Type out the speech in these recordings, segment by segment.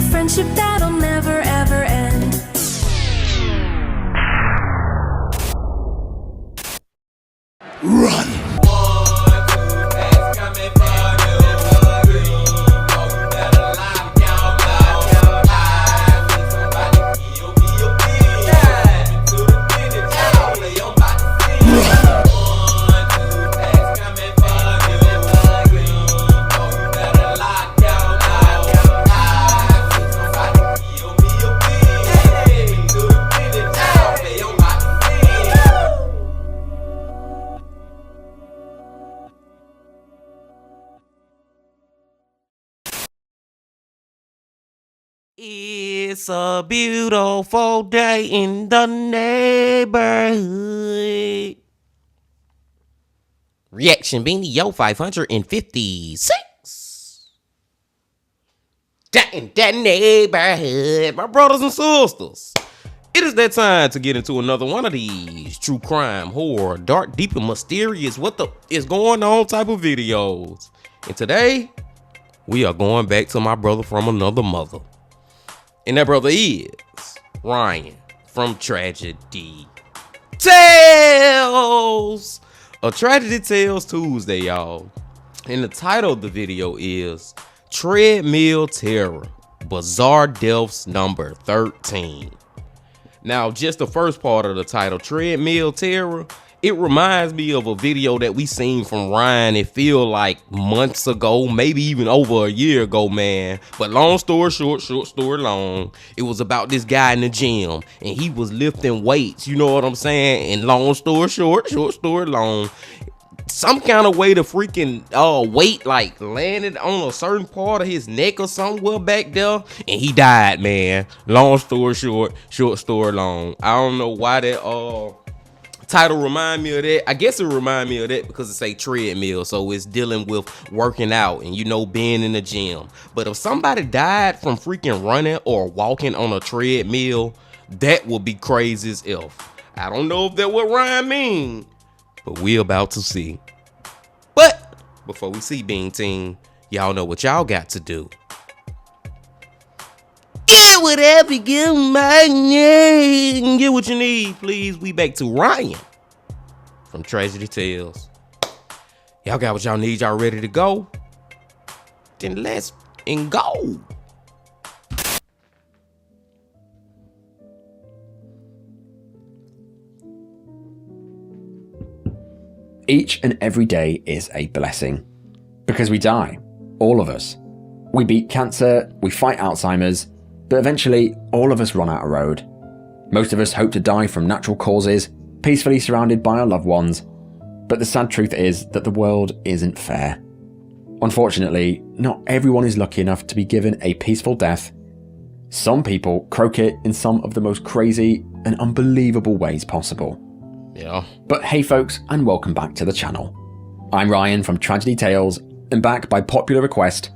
a friendship that'll never ever end. Run! It's a beautiful day in the neighborhood. Reaction Beanie Yo 556. That in that neighborhood, my brothers and sisters. It is that time to get into another one of these true crime, horror, dark, deep, and mysterious what the is going on type of videos. And today, we are going back to my brother from another mother. And that brother is Ryan from Tragedy Tales. A Tragedy Tales Tuesday, y'all. And the title of the video is Treadmill Terror, Bizarre Deaths number 13. Now, just the first part of the title, Treadmill Terror, it reminds me of a video that we seen from Ryan. It feel like months ago, maybe even over a year ago, man. But long story short, short story long, it was about this guy in the gym and he was lifting weights, you know what I'm saying? And long story short, short story long, some kind of way the freaking weight like landed on a certain part of his neck or somewhere back there, and he died, man. Long story short, short story long. I don't know why that title remind me of that. I guess it remind me of that because it's a treadmill, so it's dealing with working out and, you know, being in the gym. But if somebody died from freaking running or walking on a treadmill, that would be crazy as F. I don't know if that what Ryan mean, but we about to see. But before we see Bean Team, y'all know what y'all got to do. Get whatever you might get what you need, please. We back to Ryan from Tragedy Tales. Y'all got what y'all need, y'all ready to go? Then let's go. Each and every day is a blessing. Because we die. All of us. We beat cancer, we fight Alzheimer's, but eventually all of us run out of road. Most of us hope to die from natural causes, peacefully surrounded by our loved ones. But the sad truth is that the world isn't fair. Unfortunately, not everyone is lucky enough to be given a peaceful death. Some people croak it in some of the most crazy and unbelievable ways possible. Yeah. But hey folks, and welcome back to the channel. I'm Ryan from Tragedy Tales, and back by popular request,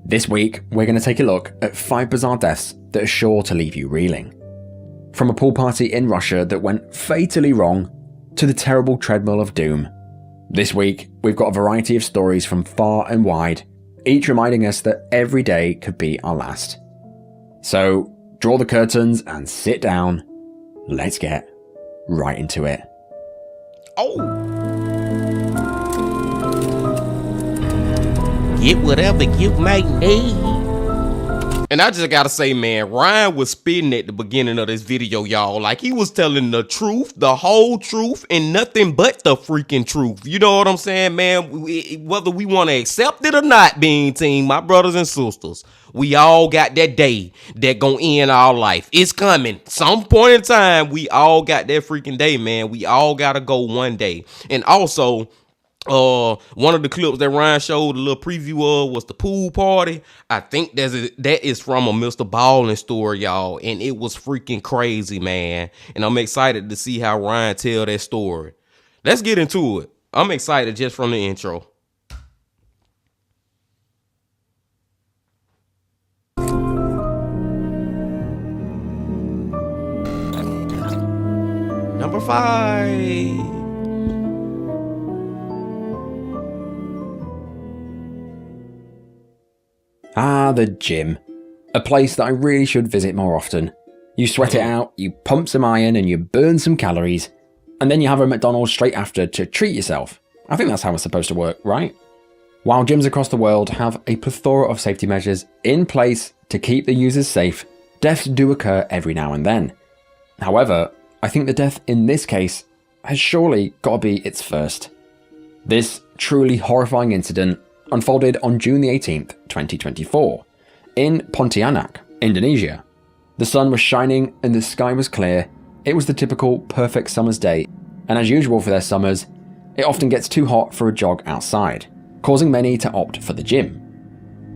this week we're going to take a look at 5 bizarre deaths that are sure to leave you reeling. From a pool party in Russia that went fatally wrong, to the terrible treadmill of doom. This week, we've got a variety of stories from far and wide, each reminding us that every day could be our last. So, draw the curtains and sit down. Let's get right into it. Oh. Get whatever you might need. And I just gotta say, man, Ryan was spitting at the beginning of this video, y'all. Like, he was telling the truth, the whole truth, and nothing but the freaking truth. You know what I'm saying, man? Whether we want to accept it or not, Bean Team, my brothers and sisters, we all got that day that gonna end our life. It's coming. Some point in time, we all got that freaking day, man. We all gotta go one day. And also, one of the clips that Ryan showed a little preview of was the pool party. I think that is from a Mr. Ballin story, y'all, and it was freaking crazy, man. And I'm excited to see how Ryan tell that story. Let's get into it. I'm excited just from the intro. Number 5. Ah, the gym. A place that I really should visit more often. You sweat it out, you pump some iron and you burn some calories, and then you have a McDonald's straight after to treat yourself. I think that's how it's supposed to work, right? While gyms across the world have a plethora of safety measures in place to keep the users safe, deaths do occur every now and then. However, I think the death in this case has surely got to be its first. This truly horrifying incident unfolded on June the 18th, 2024, in Pontianak, Indonesia. The sun was shining and the sky was clear. It was the typical perfect summer's day, and as usual for their summers, it often gets too hot for a jog outside, causing many to opt for the gym.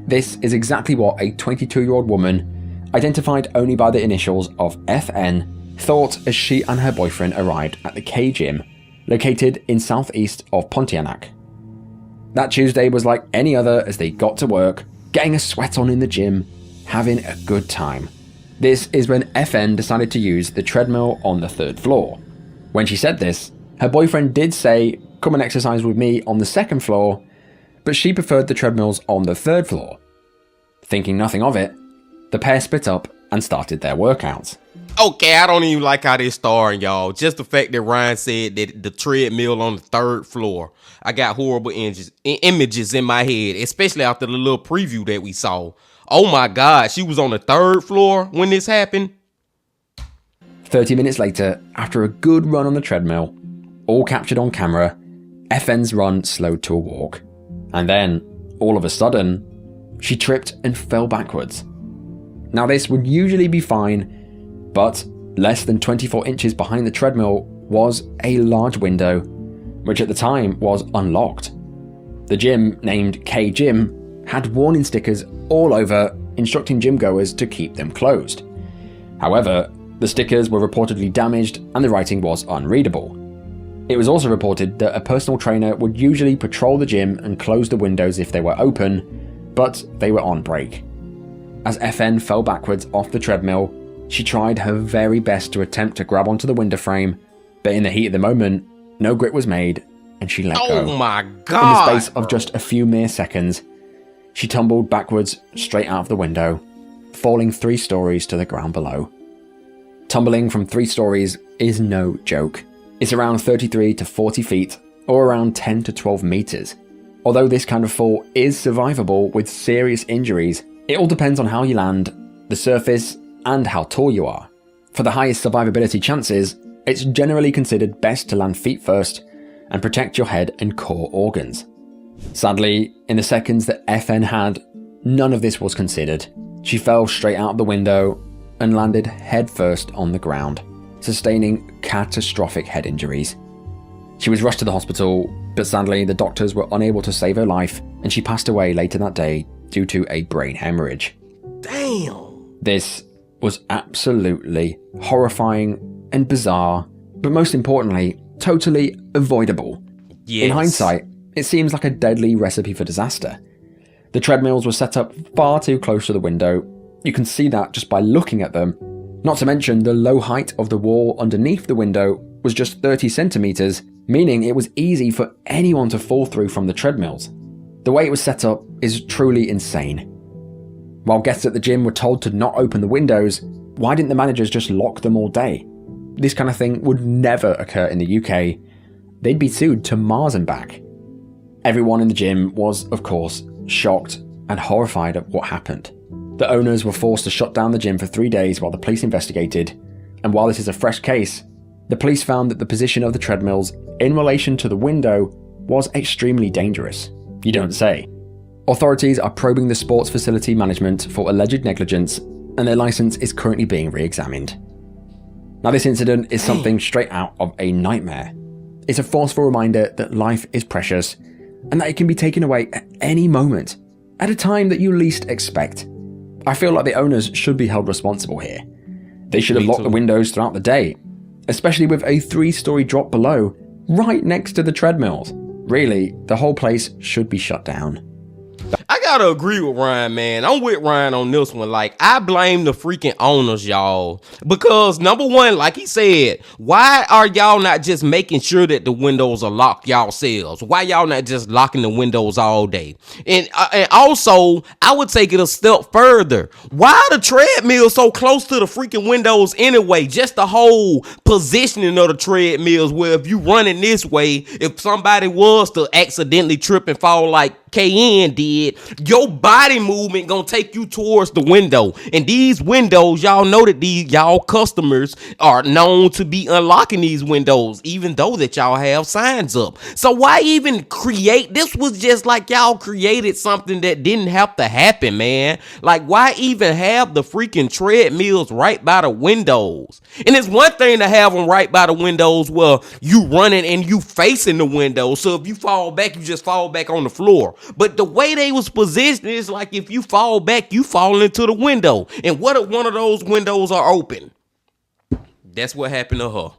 This is exactly what a 22-year-old woman, identified only by the initials of FN, thought as she and her boyfriend arrived at the K Gym, located in southeast of Pontianak. That Tuesday was like any other as they got to work, getting a sweat on in the gym, having a good time. This is when FN decided to use the treadmill on the 3rd floor. When she said this, her boyfriend did say, "Come and exercise with me on the 2nd floor," but she preferred the treadmills on the 3rd floor. Thinking nothing of it, the pair split up and started their workouts. Okay, I don't even like how this started, y'all. Just the fact that Ryan said that the treadmill on the 3rd floor. I got horrible images in my head, especially after the little preview that we saw. Oh my God, she was on the 3rd floor when this happened? 30 minutes later, after a good run on the treadmill, all captured on camera, FN's run slowed to a walk. And then, all of a sudden, she tripped and fell backwards. Now this would usually be fine, but less than 24 inches behind the treadmill was a large window, which at the time was unlocked. The gym, named K Gym, had warning stickers all over instructing gym goers to keep them closed. However, the stickers were reportedly damaged and the writing was unreadable. It was also reported that a personal trainer would usually patrol the gym and close the windows if they were open, but they were on break. As FN fell backwards off the treadmill, she tried her very best to attempt to grab onto the window frame, but in the heat of the moment, no grip was made and she let go. Oh my God! In the space of just a few mere seconds, she tumbled backwards straight out of the window, falling 3 stories to the ground below. Tumbling from 3 stories is no joke. It's around 33 to 40 feet, or around 10 to 12 meters. Although this kind of fall is survivable with serious injuries, it all depends on how you land, the surface, and how tall you are. For the highest survivability chances, it's generally considered best to land feet first and protect your head and core organs. Sadly, in the seconds that FN had, none of this was considered. She fell straight out of the window and landed headfirst on the ground, sustaining catastrophic head injuries. She was rushed to the hospital, but sadly the doctors were unable to save her life and she passed away later that day due to a brain hemorrhage. Damn! This was absolutely horrifying and bizarre, but most importantly, totally avoidable. Yes. In hindsight, it seems like a deadly recipe for disaster. The treadmills were set up far too close to the window. You can see that just by looking at them. Not to mention the low height of the wall underneath the window was just 30 centimeters, meaning it was easy for anyone to fall through from the treadmills. The way it was set up is truly insane. While guests at the gym were told to not open the windows, why didn't the managers just lock them all day? This kind of thing would never occur in the UK. They'd be sued to Mars and back. Everyone in the gym was, of course, shocked and horrified at what happened. The owners were forced to shut down the gym for 3 days while the police investigated, and while this is a fresh case, the police found that the position of the treadmills in relation to the window was extremely dangerous. You don't say. Authorities are probing the sports facility management for alleged negligence, and their license is currently being re-examined. Now this incident is something straight out of a nightmare. It's a forceful reminder that life is precious, and that it can be taken away at any moment, at a time that you least expect. I feel like the owners should be held responsible here. They should have locked the windows throughout the day, especially with a 3-story drop below, right next to the treadmills. Really, the whole place should be shut down. I gotta agree with Ryan, man. I'm with Ryan on this one. Like, I blame the freaking owners, y'all. Because, number one, like he said, why are y'all not just making sure that the windows are locked yourselves? Why y'all not just locking the windows all day? And also, I would take it a step further. Why are the treadmills so close to the freaking windows anyway? Just the whole positioning of the treadmills, where if you running this way, if somebody was to accidentally trip and fall like KN did, your body movement gonna take you towards the window. And these windows, y'all know that y'all customers are known to be unlocking these windows, even though that y'all have signs up. So why even create? This was just like y'all created something that didn't have to happen, man. Like, why even have the freaking treadmills right by the windows? And it's one thing to have them right by the windows where you running and you facing the window. So if you fall back, you just fall back on the floor. But the way they was positioned is like, if you fall back, you fall into the window. And what if one of those windows are open? That's what happened to her.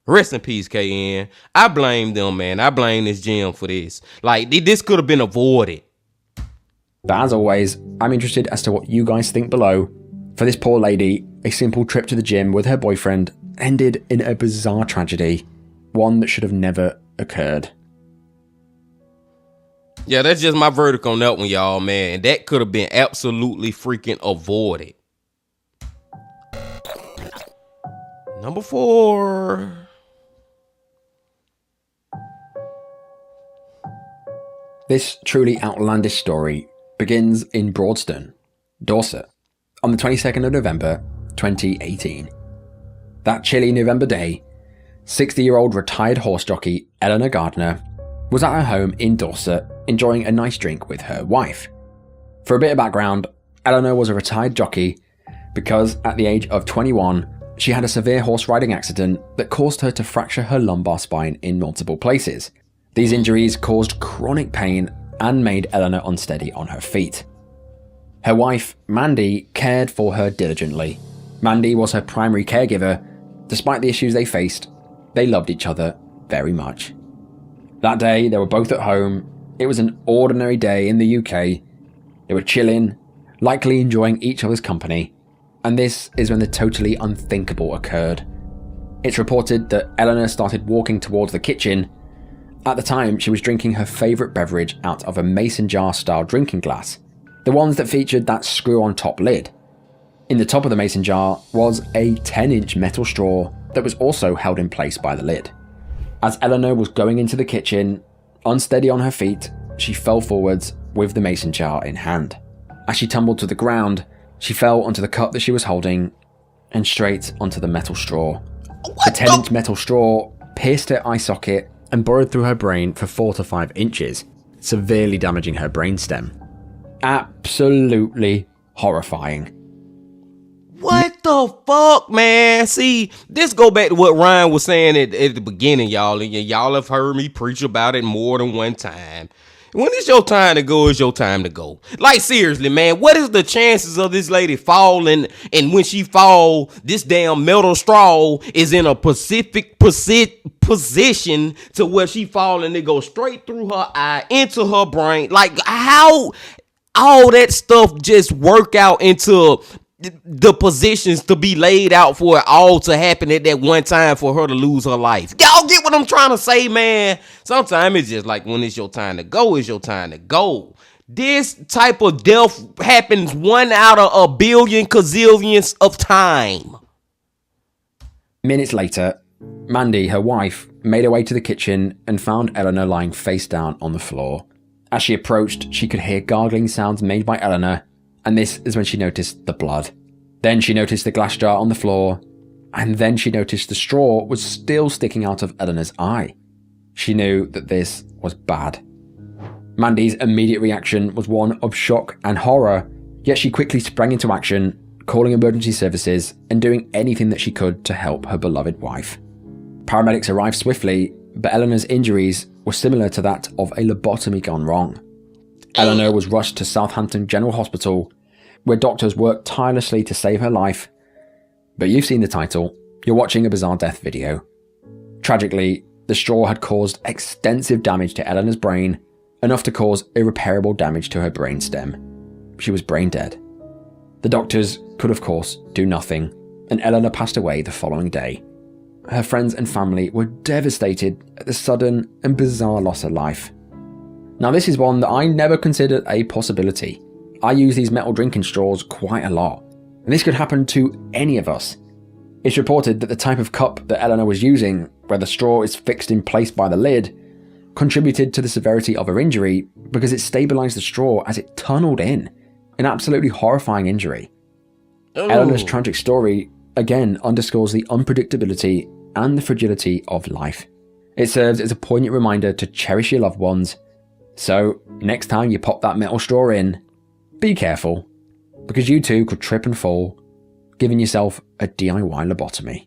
Rest in peace, KN. I blame them, man. I blame this gym for this. Like, this could have been avoided. But as always, I'm interested as to what you guys think below. For this poor lady, a simple trip to the gym with her boyfriend ended in a bizarre tragedy. One that should have never occurred. Yeah, that's just my verdict on that one, y'all, man. That could have been absolutely freaking avoided. Number 4. This truly outlandish story begins in Broadstone, Dorset, on the 22nd of November, 2018. That chilly November day, 60-year-old retired horse jockey Eleanor Gardner was at her home in Dorset enjoying a nice drink with her wife. For a bit of background, Eleanor was a retired jockey because at the age of 21, she had a severe horse riding accident that caused her to fracture her lumbar spine in multiple places. These injuries caused chronic pain and made Eleanor unsteady on her feet. Her wife, Mandy, cared for her diligently. Mandy was her primary caregiver. Despite the issues they faced, they loved each other very much. That day, they were both at home. It was an ordinary day in the UK. They were chilling, likely enjoying each other's company. And this is when the totally unthinkable occurred. It's reported that Eleanor started walking towards the kitchen. At the time, she was drinking her favourite beverage out of a mason jar style drinking glass, the ones that featured that screw-on top lid. In the top of the mason jar was a 10-inch metal straw that was also held in place by the lid. As Eleanor was going into the kitchen, unsteady on her feet, she fell forwards with the mason jar in hand. As she tumbled to the ground, she fell onto the cup that she was holding and straight onto the metal straw. The 10-inch metal straw pierced her eye socket and burrowed through her brain for 4 to 5 inches, severely damaging her brainstem. Absolutely horrifying. What the fuck, man? See, this go back to what Ryan was saying at the beginning, y'all. And y'all have heard me preach about it more than one time. When it's your time to go, it's your time to go. Like, seriously, man, what is the chances of this lady falling, and when she fall, this damn metal straw is in a specific position to where she fall and it goes straight through her eye into her brain? Like, how all that stuff just work out into the positions to be laid out for it all to happen at that one time for her to lose her life? Y'all get what I'm trying to say, man? Sometimes it's just like, when it's your time to go, it's your time to go. This type of death happens 1 out of a billion gazillions of time. Minutes later, Mandy, her wife, made her way to the kitchen and found Eleanor lying face down on the floor. As she approached, she could hear gargling sounds made by Eleanor, and this is when she noticed the blood. Then she noticed the glass jar on the floor, and then she noticed the straw was still sticking out of Eleanor's eye. She knew that this was bad. Mandy's immediate reaction was one of shock and horror, yet she quickly sprang into action, calling emergency services and doing anything that she could to help her beloved wife. Paramedics arrived swiftly, but Eleanor's injuries were similar to that of a lobotomy gone wrong. Eleanor was rushed to Southampton General Hospital, where doctors worked tirelessly to save her life. But you've seen the title. You're watching a bizarre death video. Tragically, the straw had caused extensive damage to Eleanor's brain, enough to cause irreparable damage to her brainstem. She was brain dead. The doctors could, of course, do nothing, and Eleanor passed away the following day. Her friends and family were devastated at the sudden and bizarre loss of life. Now, this is one that I never considered a possibility. I use these metal drinking straws quite a lot, and this could happen to any of us. It's reported that the type of cup that Eleanor was using, where the straw is fixed in place by the lid, contributed to the severity of her injury because it stabilised the straw as it tunneled in. An absolutely horrifying injury. Ooh. Eleanor's tragic story again underscores the unpredictability and the fragility of life. It serves as a poignant reminder to cherish your loved ones. So, next time you pop that metal straw in, be careful, because you too could trip and fall, giving yourself a DIY lobotomy.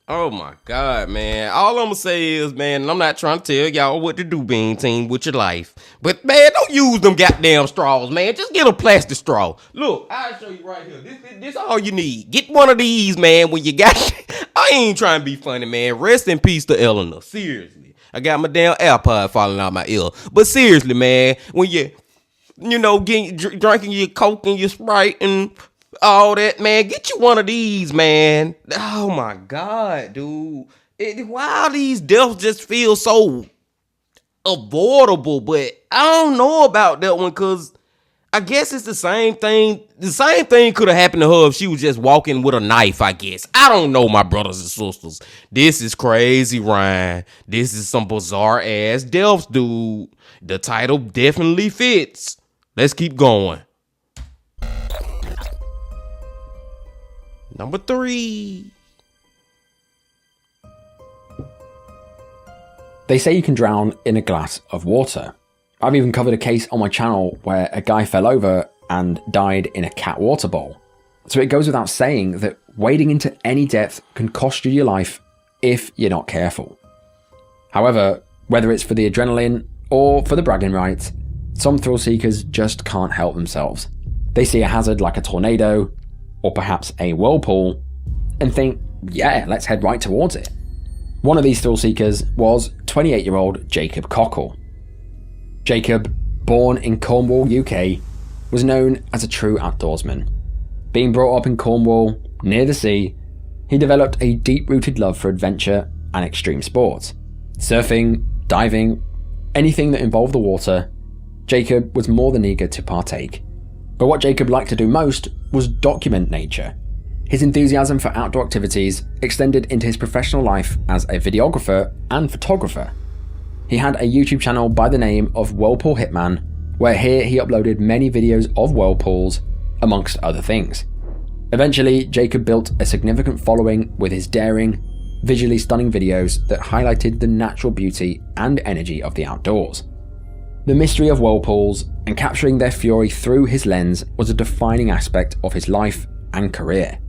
Oh my God, man. All I'm gonna say is, man, I'm not trying to tell y'all what to do, Bean Team, with your life. But, man, don't use them goddamn straws, man. Just get a plastic straw. Look, I'll show you right here. This all you need. Get one of these, man, when you got... I ain't trying to be funny, man. Rest in peace to Eleanor. Seriously. I got my damn AirPod falling out my ear. But seriously, man, when drinking your Coke and your Sprite and... all that, man, get you one of these, man. Oh my God, dude. Why these deaths just feel so avoidable? But I don't know about that one, because I guess it's the same thing. The same thing could have happened to her if she was just walking with a knife, I guess. I don't know, my brothers and sisters. This is crazy, Ryan. This is some bizarre ass deaths, dude. The title definitely fits. Let's keep going. Number 3. They say you can drown in a glass of water. I've even covered a case on my channel where a guy fell over and died in a cat water bowl. So it goes without saying that wading into any depth can cost you your life if you're not careful. However, whether it's for the adrenaline or for the bragging rights, some thrill seekers just can't help themselves. They see a hazard like a tornado, or perhaps a whirlpool, and think, yeah, let's head right towards it. One of these thrill seekers was 28-year-old Jacob Cockle. Jacob, born in Cornwall, UK, was known as a true outdoorsman. Being brought up in Cornwall, near the sea, he developed a deep-rooted love for adventure and extreme sports. Surfing, diving, anything that involved the water, Jacob was more than eager to partake. But what Jacob liked to do most was document nature. His enthusiasm for outdoor activities extended into his professional life as a videographer and photographer. He had a YouTube channel by the name of Whirlpool Hitman, where here he uploaded many videos of whirlpools, amongst other things. Eventually, Jacob built a significant following with his daring, visually stunning videos that highlighted the natural beauty and energy of the outdoors. The mystery of whirlpools and capturing their fury through his lens was a defining aspect of his life and career.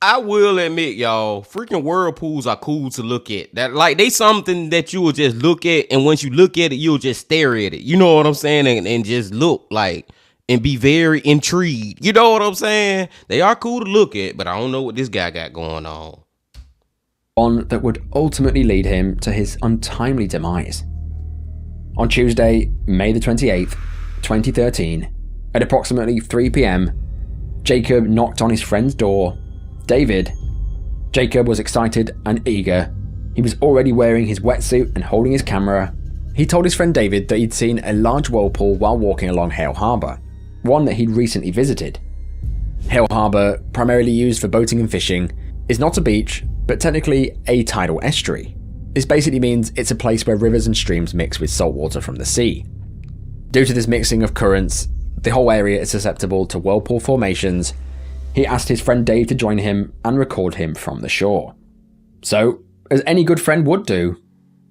I will admit, y'all, freaking whirlpools are cool to look at. That, like, they something that you will just look at, and once you look at it, you'll just stare at it. You know what I'm saying? And just look, like, and be very intrigued. You know what I'm saying? They are cool to look at, but I don't know what this guy got going on. One that would ultimately lead him to his untimely demise. On Tuesday, May the 28th, 2013, at approximately 3 p.m, Jacob knocked on his friend's door, David. Jacob was excited and eager. He was already wearing his wetsuit and holding his camera. He told his friend David that he'd seen a large whirlpool while walking along Hale Harbour, one that he'd recently visited. Hale Harbour, primarily used for boating and fishing, is not a beach, but technically a tidal estuary. This basically means it's a place where rivers and streams mix with salt water from the sea. Due to this mixing of currents, the whole area is susceptible to whirlpool formations. He asked his friend Dave to join him and record him from the shore. So, as any good friend would do,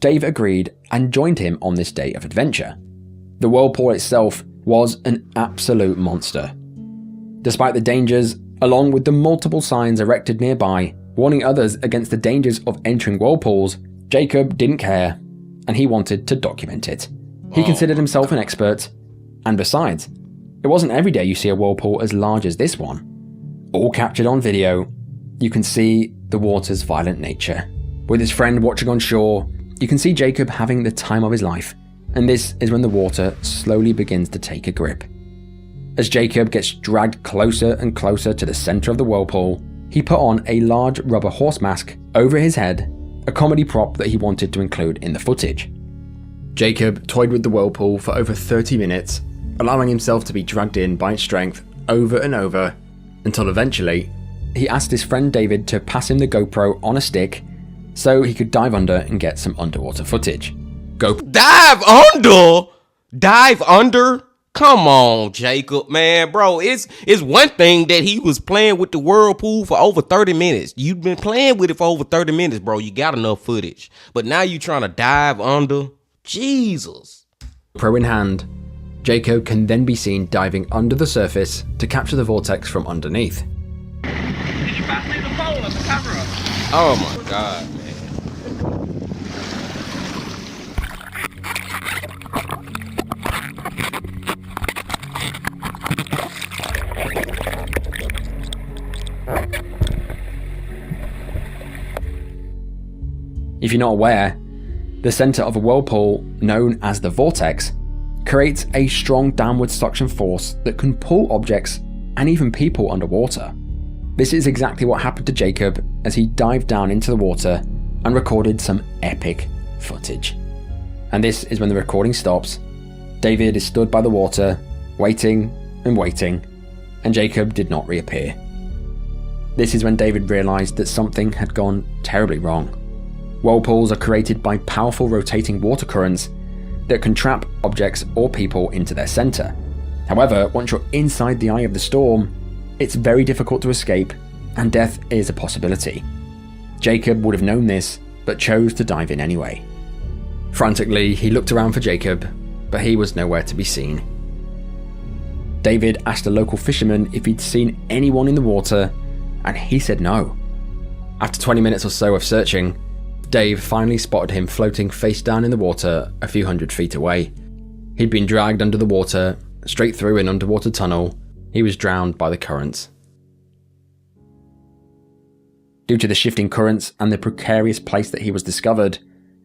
Dave agreed and joined him on this day of adventure. The whirlpool itself was an absolute monster. Despite the dangers, along with the multiple signs erected nearby warning others against the dangers of entering whirlpools, Jacob didn't care, and he wanted to document it. He considered himself an expert, and besides, it wasn't every day you see a whirlpool as large as this one. All captured on video, you can see the water's violent nature. With his friend watching on shore, you can see Jacob having the time of his life. And this is when the water slowly begins to take a grip. As Jacob gets dragged closer and closer to the center of the whirlpool, he put on a large rubber horse mask over his head, a comedy prop that he wanted to include in the footage. Jacob toyed with the whirlpool for over 30 minutes, allowing himself to be dragged in by its strength over and over, until eventually, he asked his friend David to pass him the GoPro on a stick so he could dive under and get some underwater footage. Dive under? Dive under? Come on, Jacob, man, bro. It's one thing that he was playing with the whirlpool for over 30 minutes. You've been playing with it for over 30 minutes, bro. You got enough footage. But now you trying to dive under? Jesus. Pro in hand, Jacob can then be seen diving under the surface to capture the vortex from underneath. Did you pass me the phone of the camera? Oh my God, man. If you're not aware, the center of a whirlpool, known as the vortex, creates a strong downward suction force that can pull objects and even people underwater. This is exactly what happened to Jacob as he dived down into the water and recorded some epic footage. And this is when the recording stops. David is stood by the water, waiting and waiting, and Jacob did not reappear. This is when David realized that something had gone terribly wrong. Whirlpools are created by powerful rotating water currents that can trap objects or people into their center. However, once you're inside the eye of the storm, it's very difficult to escape, and death is a possibility. Jacob would have known this, but chose to dive in anyway. Frantically, he looked around for Jacob, but he was nowhere to be seen. David asked a local fisherman if he'd seen anyone in the water, and he said no. After 20 minutes or so of searching, Dave finally spotted him floating face down in the water a few hundred feet away. He'd been dragged under the water, straight through an underwater tunnel. He was drowned by the currents. Due to the shifting currents and the precarious place that he was discovered,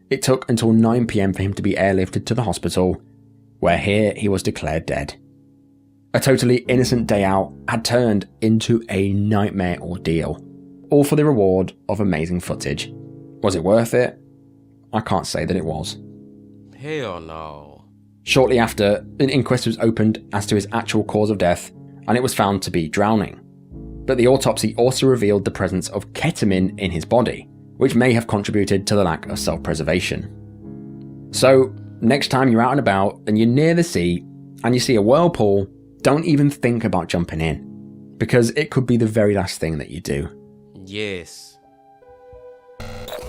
it took until 9 PM for him to be airlifted to the hospital, where here he was declared dead. A totally innocent day out had turned into a nightmare ordeal, all for the reward of amazing footage. Was it worth it? I can't say that it was. Hell no. Shortly after, an inquest was opened as to his actual cause of death, and it was found to be drowning. But the autopsy also revealed the presence of ketamine in his body, which may have contributed to the lack of self-preservation. So, next time you're out and about and you're near the sea and you see a whirlpool, don't even think about jumping in, because it could be the very last thing that you do. Yes.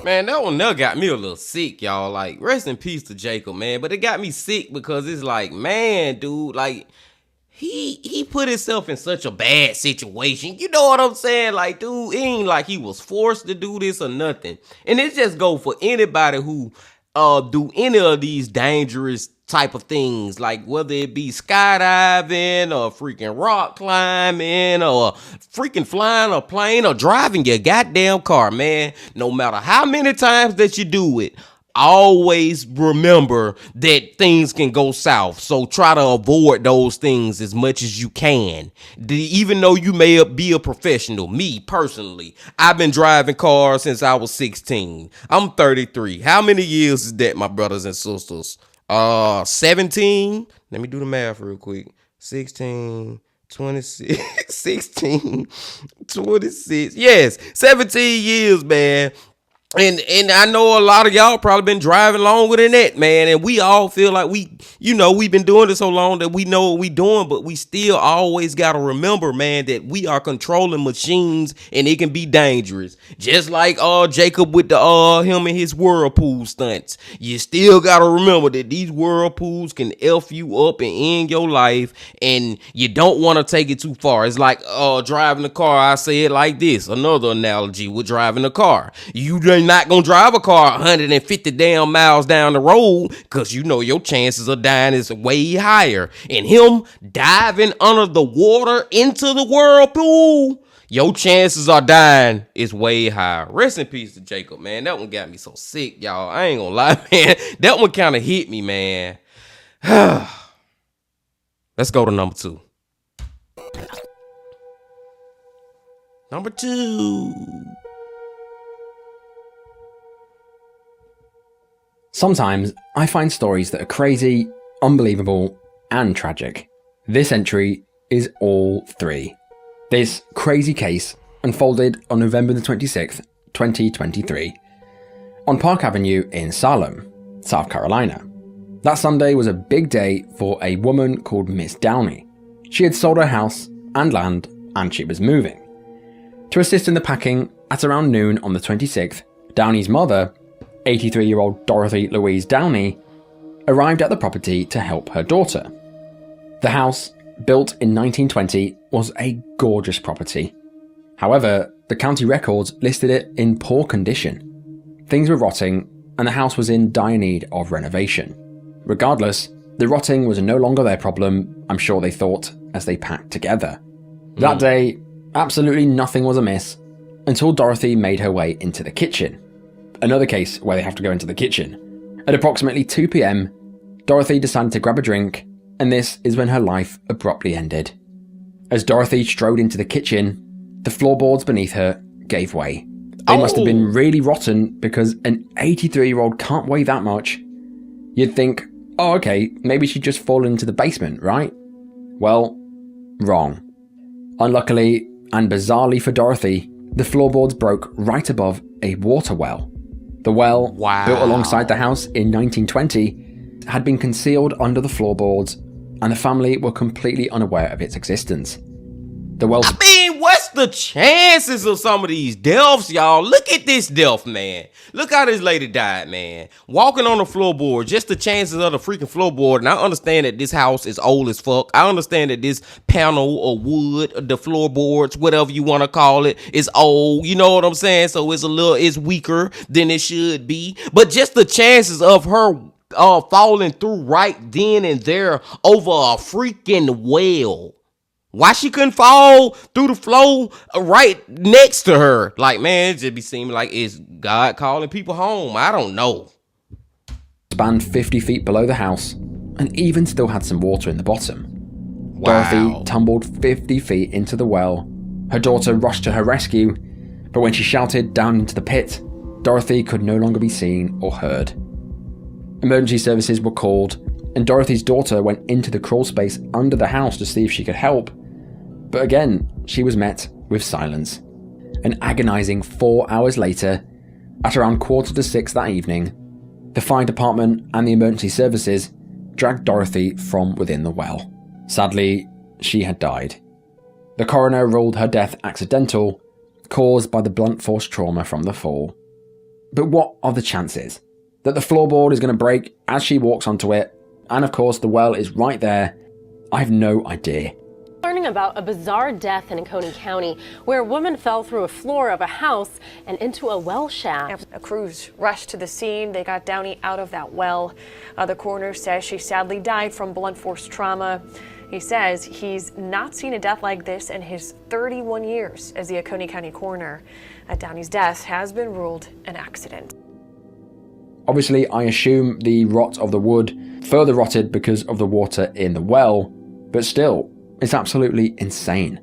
Man, that one never got me a little sick, y'all. Like, rest in peace to Jacob, man. But it got me sick because it's like, man, dude, like, he put himself in such a bad situation. You know what I'm saying? Like, dude, it ain't like he was forced to do this or nothing. And it just go for anybody who do any of these dangerous type of things, like whether it be skydiving or freaking rock climbing or freaking flying a plane or driving your goddamn car, man. No matter how many times that you do it, always remember that things can go south. So try to avoid those things as much as you can. Even though you may be a professional, me personally, I've been driving cars since I was 16. I'm 33. How many years is that, my brothers and sisters? 17. Let me do the math real quick. 16, 26, 16, 26. Yes, 17 years, man. And I know a lot of y'all probably been driving longer than that, man. And we all feel like we've been doing this so long that we know what we doing, but we still always got to remember, man, that we are controlling machines and it can be dangerous. Just like Jacob with the him and his whirlpool stunts. You still got to remember that these whirlpools can F you up and end your life, and you don't want to take it too far. It's like driving a car. I say it like this. Another analogy with driving a car. You not gonna drive a car 150 damn miles down the road, because you know your chances of dying is way higher. And him diving under the water into the whirlpool, your chances of dying is way higher. Rest in peace to Jacob, man. That one got me so sick, y'all. I ain't gonna lie, man. That one kind of hit me, man. Let's go to number 2. Number 2. Sometimes I find stories that are crazy, unbelievable, and tragic. This entry is all 3. This crazy case unfolded on November the 26th, 2023, on Park Avenue in Salem, South Carolina. That Sunday was a big day for a woman called Miss Downey. She had sold her house and land, and she was moving. To assist in the packing, at around noon on the 26th, Downey's mother, 83-year-old Dorothy Louise Downey, arrived at the property to help her daughter. The house, built in 1920, was a gorgeous property. However, the county records listed it in poor condition. Things were rotting, and the house was in dire need of renovation. Regardless, the rotting was no longer their problem, I'm sure they thought, as they packed together. That day, absolutely nothing was amiss, until Dorothy made her way into the kitchen. Another case where they have to go into the kitchen. At approximately 2 p.m, Dorothy decided to grab a drink, and this is when her life abruptly ended. As Dorothy strode into the kitchen, the floorboards beneath her gave way. They must have been really rotten because an 83-year-old can't weigh that much. You'd think, oh okay, maybe she'd just fallen into the basement, right? Well, wrong. Unluckily, and bizarrely for Dorothy, the floorboards broke right above a water well. The well, built alongside the house in 1920, had been concealed under the floorboards, and the family were completely unaware of its existence. The well... what's the chances of some of these deaths, y'all? Look at this death, man. Look how this lady died, man. Walking on the floorboard, just the chances of the freaking floorboard. And I understand that this house is old as fuck. I understand that this panel or wood, the floorboards, whatever you want to call it, is old. You know what I'm saying? So it's weaker than it should be. But just the chances of her falling through right then and there over a freaking well. Why she couldn't fall through the floor right next to her? Like, man, it just be seeming like it's God calling people home. I don't know. Spanned 50 feet below the house, and even still had some water in the bottom. Wow. Dorothy tumbled 50 feet into the well. Her daughter rushed to her rescue, but when she shouted down into the pit, Dorothy could no longer be seen or heard. Emergency services were called, and Dorothy's daughter went into the crawl space under the house to see if she could help. But again, she was met with silence. An agonizing 4 hours later, at around 5:45 that evening, the fire department and the emergency services dragged Dorothy from within the well. Sadly, she had died. The coroner ruled her death accidental, caused by the blunt force trauma from the fall. But what are the chances that the floorboard is going to break as she walks onto it, and of course the well is right there? I have no idea. Learning about a bizarre death in Coney County where a woman fell through a floor of a house and into a well shaft. A crews rushed to the scene. They got Downey out of that well. The coroner says she sadly died from blunt force trauma. He says he's not seen a death like this in his 31 years as the Oconee County coroner. Downey's death has been ruled an accident. Obviously, I assume the rot of the wood further rotted because of the water in the well, but still, it's absolutely insane.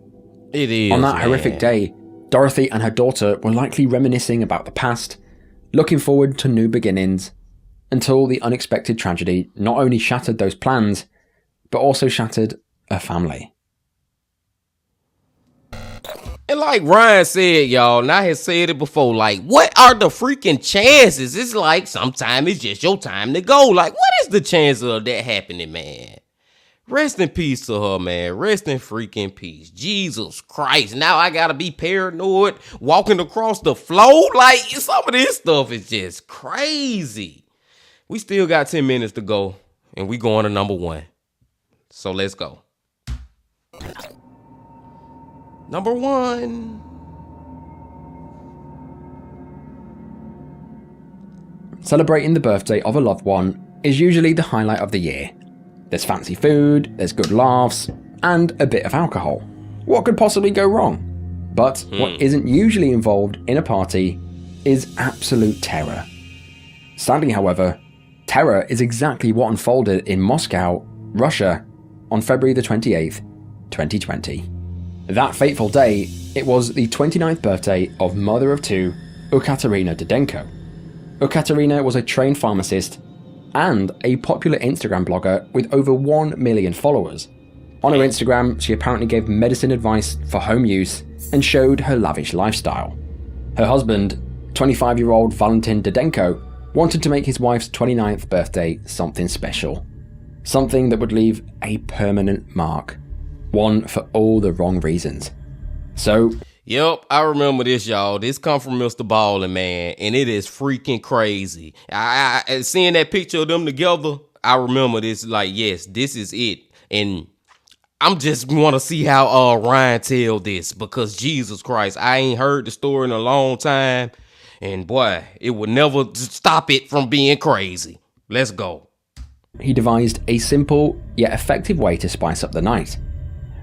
It is. On that horrific day, Dorothy and her daughter were likely reminiscing about the past, looking forward to new beginnings, until the unexpected tragedy not only shattered those plans, but also shattered a family. And like Ryan said, y'all, and I had said it before, like, what are the freaking chances? It's like sometimes it's just your time to go. Like, what is the chance of that happening, man? Rest in peace to her, man. Rest in freaking peace. Jesus Christ. Now I gotta be paranoid walking across the floor. Like, some of this stuff is just crazy. We still got 10 minutes to go, and we going to number 1. So let's go. Number 1. Celebrating the birthday of a loved one is usually the highlight of the year. There's fancy food, there's good laughs, and a bit of alcohol. What could possibly go wrong? But what isn't usually involved in a party is absolute terror. Sadly, however, Terror is exactly what unfolded in Moscow, Russia, on February the 28th, 2020. That fateful day, it was the 29th birthday of mother of two, Ekaterina Didenko. Ekaterina was a trained pharmacist and a popular Instagram blogger with over 1 million followers. On her Instagram, she apparently gave medicine advice for home use and showed her lavish lifestyle. Her husband, 25-year-old Valentin Didenko, wanted to make his wife's 29th birthday something special. Something that would leave a permanent mark. One for all the wrong reasons. So... Yep, I remember this, y'all. This come from Mr. Ballin', man, and it is freaking crazy. I seeing that picture of them together, I remember this like, yes, this is it. And I'm just want to see how Ryan tell this, because Jesus Christ, I ain't heard the story in a long time, and boy, it would never stop it from being crazy. Let's go. He devised a simple yet effective way to spice up the night.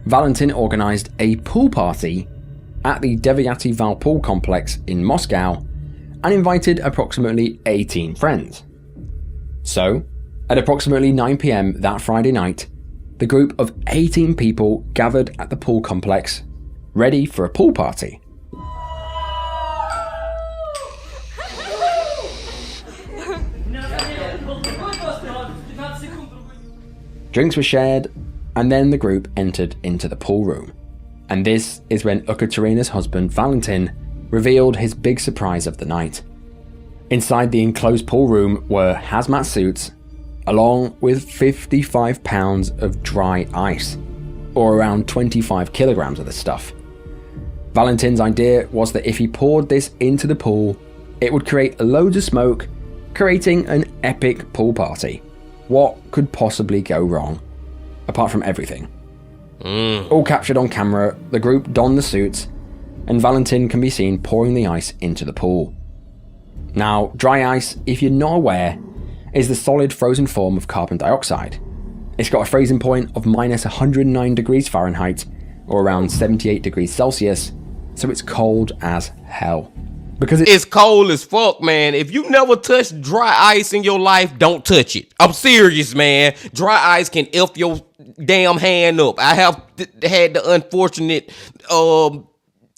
Valentin organized a pool party at the Devyati Val pool complex in Moscow and invited approximately 18 friends. So, at approximately 9 PM that Friday night, the group of 18 people gathered at the pool complex, ready for a pool party. Drinks were shared, and then the group entered into the pool room. And this is when Ekaterina's husband, Valentin, revealed his big surprise of the night. Inside the enclosed pool room were hazmat suits, along with 55 pounds of dry ice, or around 25 kilograms of the stuff. Valentin's idea was that if he poured this into the pool, it would create loads of smoke, creating an epic pool party. What could possibly go wrong? Apart from everything. All captured on camera, the group donned the suits, and Valentin can be seen pouring the ice into the pool. Now, dry ice, if you're not aware, is the solid frozen form of carbon dioxide. It's got a freezing point of minus 109 degrees Fahrenheit, or around 78 degrees Celsius, so it's cold as hell. Because it's cold as fuck, man. If you never touched dry ice in your life, don't touch it. I'm serious, man. Dry ice can F your damn hand up. I have had the unfortunate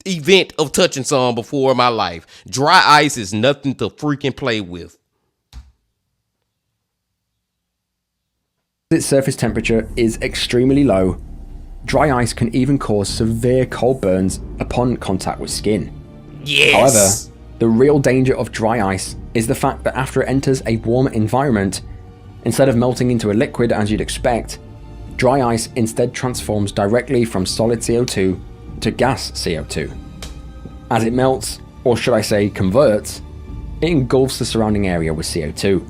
event of touching some before in my life. Dry ice is nothing to freaking play with. Its surface temperature is extremely low. Dry ice can even cause severe cold burns upon contact with skin. Yes. However, the real danger of dry ice is the fact that after it enters a warm environment, instead of melting into a liquid as you'd expect, dry ice instead transforms directly from solid CO2 to gas CO2. As it melts, or should I say converts, it engulfs the surrounding area with CO2.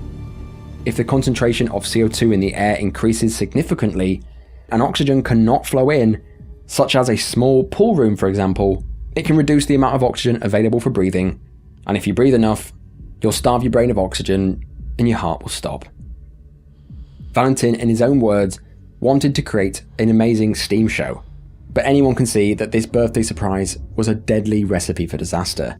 If the concentration of CO2 in the air increases significantly and oxygen cannot flow in, such as a small pool room for example, it can reduce the amount of oxygen available for breathing, and if you breathe enough, you'll starve your brain of oxygen and your heart will stop. Valentin, in his own words, wanted to create an amazing steam show, but anyone can see that this birthday surprise was a deadly recipe for disaster.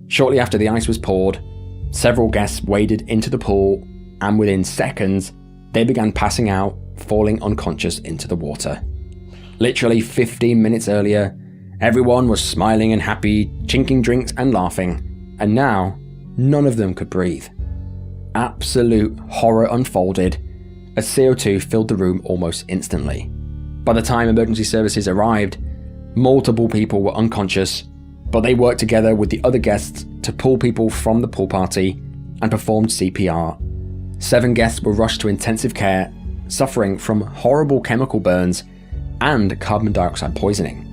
Shortly after the ice was poured, several guests waded into the pool, and within seconds, they began passing out, falling unconscious into the water. Literally 15 minutes earlier, everyone was smiling and happy, chinking drinks and laughing, and now, none of them could breathe. Absolute horror unfolded as CO2 filled the room almost instantly. By the time emergency services arrived, multiple people were unconscious, but they worked together with the other guests to pull people from the pool party and performed CPR. 7 guests were rushed to intensive care, suffering from horrible chemical burns and carbon dioxide poisoning.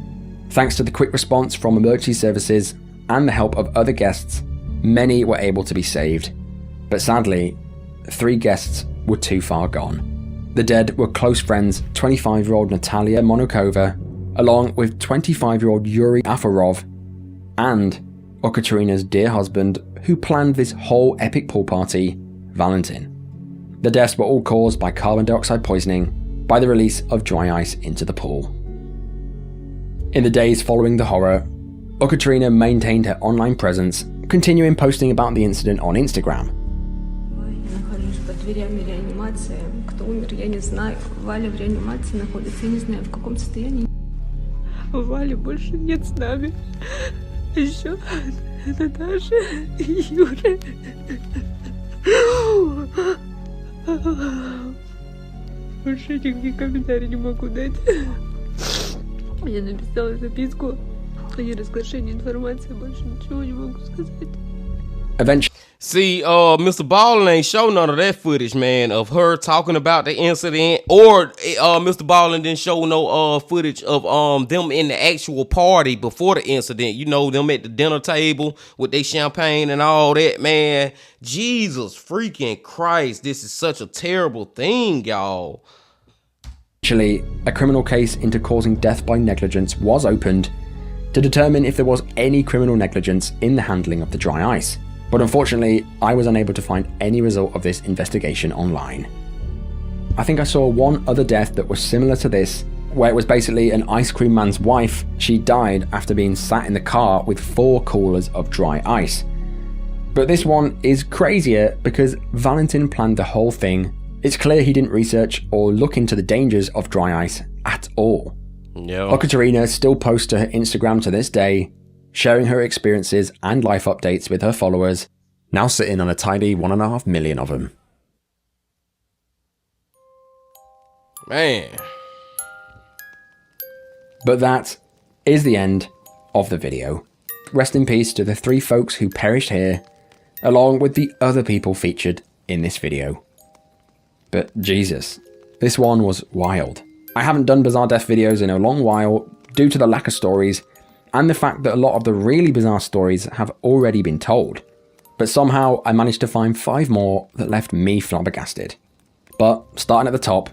Thanks to the quick response from emergency services and the help of other guests, many were able to be saved. But sadly, 3 guests were too far gone. The dead were close friends 25-year-old Natalia Monokova, along with 25-year-old Yuri Afarov, and Okaterina's dear husband, who planned this whole epic pool party, Valentin. The deaths were all caused by carbon dioxide poisoning by the release of dry ice into the pool. In the days following the horror, Okaterina maintained her online presence, continuing posting about the incident on Instagram. Я нахожусь под дверями реанимации. Кто умер, я не знаю. Валя в реанимации находится, я не знаю, в каком состоянии. Вали больше нет с нами. Еще Наташа и Юра. Больше никаких комментариев не могу дать. Я написала записку о неразглашении информации, больше ничего не могу сказать. Eventually, See, Mr. Ballin ain't show none of that footage, man, of her talking about the incident, or Mr. Ballin didn't show no footage of them in the actual party before the incident. You know, them at the dinner table with their champagne and all that, man. Jesus freaking Christ, this is such a terrible thing, y'all. a criminal case into causing death by negligence was opened to determine if there was any criminal negligence in the handling of the dry ice. But unfortunately, I was unable to find any result of this investigation online. I think I saw one other death that was similar to this, where it was basically an ice cream man's wife. She died after being sat in the car with 4 coolers of dry ice. But this one is crazier because Valentin planned the whole thing. It's clear he didn't research or look into the dangers of dry ice at all. Yeah. Okaterina still posts to her Instagram to this day, sharing her experiences and life updates with her followers, now sitting on a tidy 1.5 million of them. Man. But that is the end of the video. Rest in peace to the 3 folks who perished here, along with the other people featured in this video. But Jesus, this one was wild. I haven't done bizarre death videos in a long while due to the lack of stories, and the fact that a lot of the really bizarre stories have already been told. But somehow I managed to find 5 more that left me flabbergasted. But starting at the top,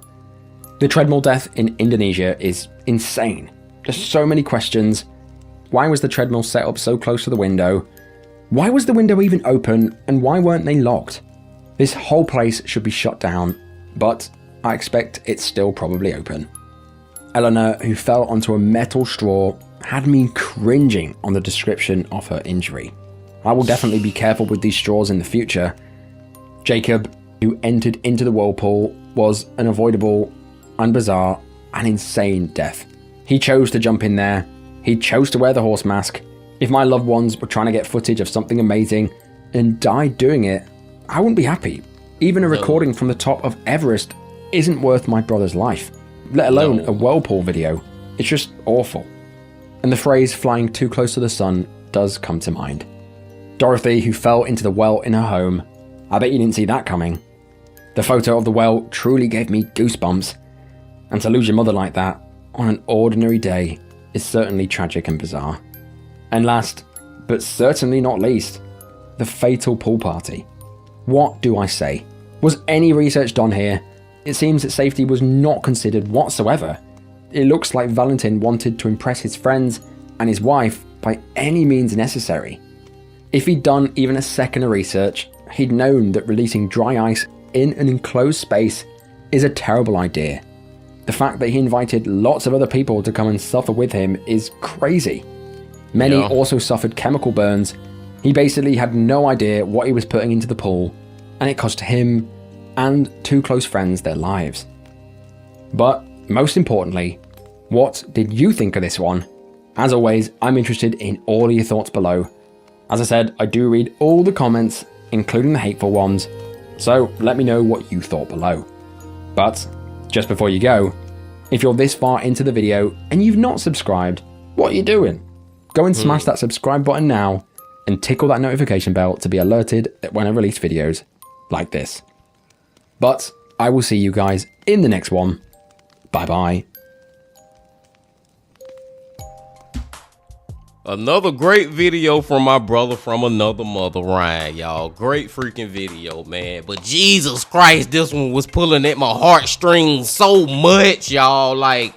the treadmill death in Indonesia is insane. There's so many questions. Why was the treadmill set up so close to the window? Why was the window even open, and why weren't they locked? This whole place should be shut down, but I expect it's still probably open. Eleanor, who fell onto a metal straw, had me cringing on the description of her injury. I will definitely be careful with these straws in the future. Jacob, who entered into the whirlpool, was an avoidable and bizarre and insane death. He chose to jump in there. He chose to wear the horse mask. If my loved ones were trying to get footage of something amazing and died doing it, I wouldn't be happy. Even a recording from the top of Everest isn't worth my brother's life, let alone a whirlpool video. It's just awful. And the phrase flying too close to the sun does come to mind. Dorothy, who fell into the well in her home, I bet you didn't see that coming. The photo of the well truly gave me goosebumps, and to lose your mother like that on an ordinary day is certainly tragic and bizarre. And last, but certainly not least, the fatal pool party. What do I say? Was any research done here? It seems that safety was not considered whatsoever. It looks like Valentin wanted to impress his friends and his wife by any means necessary. If he'd done even a second of research, he'd known that releasing dry ice in an enclosed space is a terrible idea. The fact that he invited lots of other people to come and suffer with him is crazy. Many also suffered chemical burns. He basically had no idea what he was putting into the pool, and it cost him and 2 close friends their lives. But most importantly, what did you think of this one? As always, I'm interested in all of your thoughts below. As I said, I do read all the comments, including the hateful ones, so let me know what you thought below. But just before you go, if you're this far into the video and you've not subscribed, what are you doing? Go and smash that subscribe button now and tickle that notification bell to be alerted when I release videos like this. But I will see you guys in the next one. Bye bye. Another great video from my brother from another mother, Ryan, y'all. Great freaking video, man. But Jesus Christ, this one was pulling at my heartstrings so much, y'all. Like,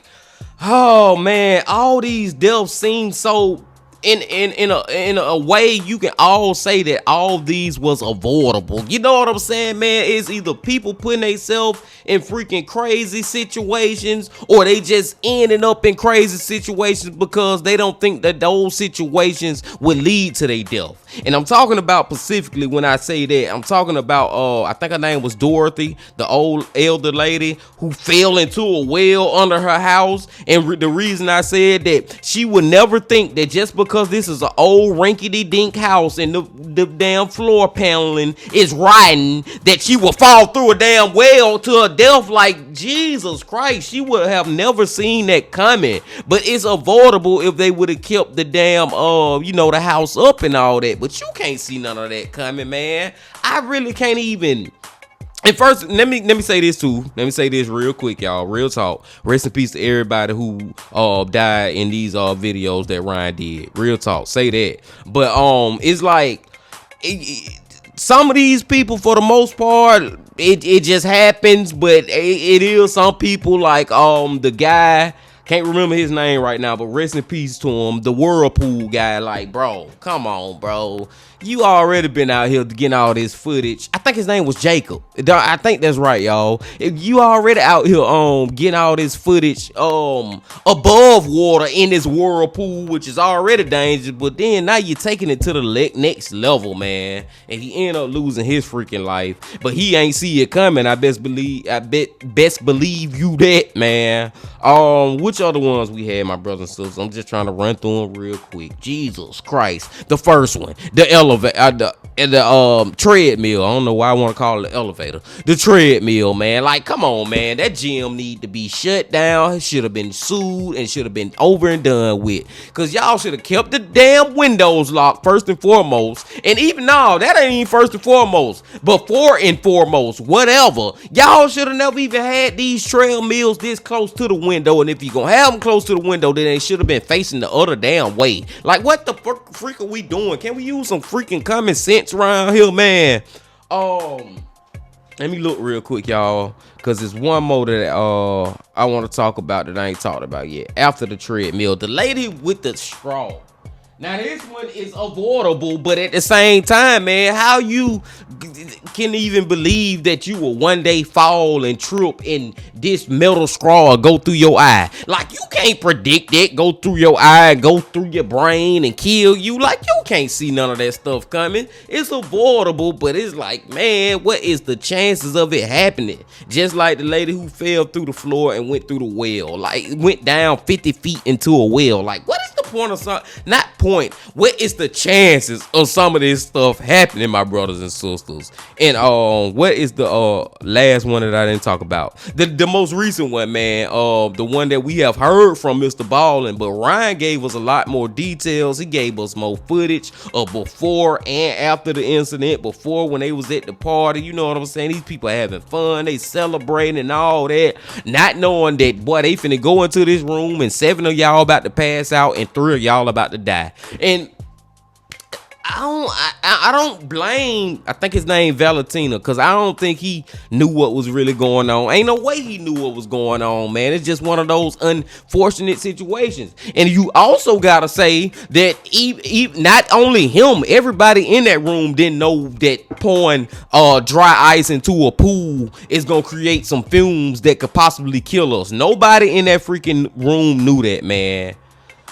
oh man, all these deaths seem so in a way you can all say that all these was avoidable. You know what I'm saying, man? It's either people putting themselves in freaking crazy situations, or they just ending up in crazy situations because they don't think that those situations would lead to their death. And I'm talking about specifically, when I say that, I'm talking about I think her name was Dorothy, the old elder lady who fell into a well under her house. And the reason I said that, she would never think that just because this is an old rinkety-dink house and the damn floor paneling is rotten, that she would fall through a damn well to her death. Like, Jesus Christ, she would have never seen that coming. But it's avoidable if they would have kept the damn you know, the house up and all that. But you can't see none of that coming, man. I really can't even. And first, let me say this too. Let me say this real quick, y'all. Real talk. Rest in peace to everybody who died in these videos that Ryan did. Real talk. Say that. But it's like some of these people, for the most part, it just happens. But it is some people, like the guy. Can't remember his name right now, but rest in peace to him. The Whirlpool guy, like, bro, come on, bro. You already been out here getting all this footage. I think his name was Jacob. I think that's right, y'all. If you already out here getting all this footage above water in this whirlpool, which is already dangerous, but then now you're taking it to the next level, man. And he ended up losing his freaking life. But he ain't see it coming. I best believe you that, man. Which other ones we had, my brothers and sisters? I'm just trying to run through them real quick. Jesus Christ. The first one, the elevator, the treadmill. I don't know why I want to call it the elevator. The treadmill, man. Like, come on, man. That gym need to be shut down. It should have been sued and should have been over and done with. Cause y'all should have kept the damn windows locked first and foremost. And even now, that ain't even first and foremost. Before and foremost, whatever. Y'all should have never even had these treadmills this close to the window. And if you gonna have them close to the window, then they should have been facing the other damn way. Like, what the freak are we doing? Can we use some freaking common sense around here, man? Let me look real quick, y'all, because there's one more that I want to talk about that I ain't talked about yet. After the treadmill, the lady with the straw. Now, this one is avoidable, but at the same time, man, how you can even believe that you will one day fall and trip and this metal straw go through your eye? Like, you can't predict it, go through your eye, go through your brain and kill you. Like, you can't see none of that stuff coming. It's avoidable, but it's like, man, what is the chances of it happening? Just like the lady who fell through the floor and went through the well, like went down 50 feet into a well. Like, what is the point of something? Not point. What is the chances of some of this stuff happening, my brothers and sisters? And what is the last one that I didn't talk about? The most recent one, man. The one that we have heard from Mr. Ballin, but Ryan gave us a lot more details. He gave us more footage of before and after the incident. Before, when they was at the party, you know what I'm saying? These people are having fun, they celebrating and all that, not knowing that, boy, they finna go into this room and 7 of y'all about to pass out and 3 of y'all about to die. And I don't blame, I think his name Valentina, because I don't think he knew what was really going on. Ain't no way he knew what was going on, man. It's just one of those unfortunate situations. And you also gotta say that not only him, everybody in that room didn't know that pouring dry ice into a pool is gonna create some fumes that could possibly kill us. Nobody in that freaking room knew that, man.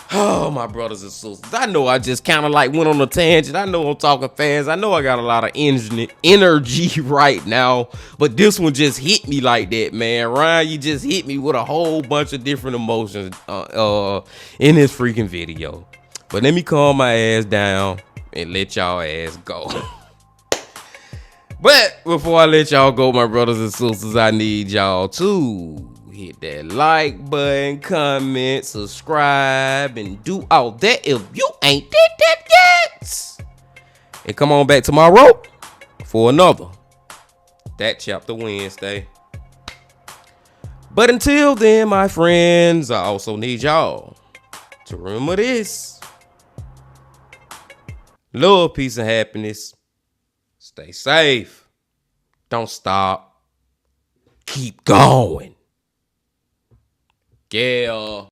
Oh, my brothers and sisters, I know I just kind of like went on a tangent. I know I'm talking fast. I know I got a lot of energy right now, but this one just hit me like that, man. Ryan, you just hit me with a whole bunch of different emotions in this freaking video. But let me calm my ass down and let y'all ass go. But before I let y'all go, my brothers and sisters, I need y'all to hit that like button, comment, subscribe, and do all that if you ain't did that yet. And come on back tomorrow for another That Chapter Wednesday. But until then, my friends, I also need y'all to remember this. Love, peace, and happiness. Stay safe. Don't stop. Keep going. Yeah.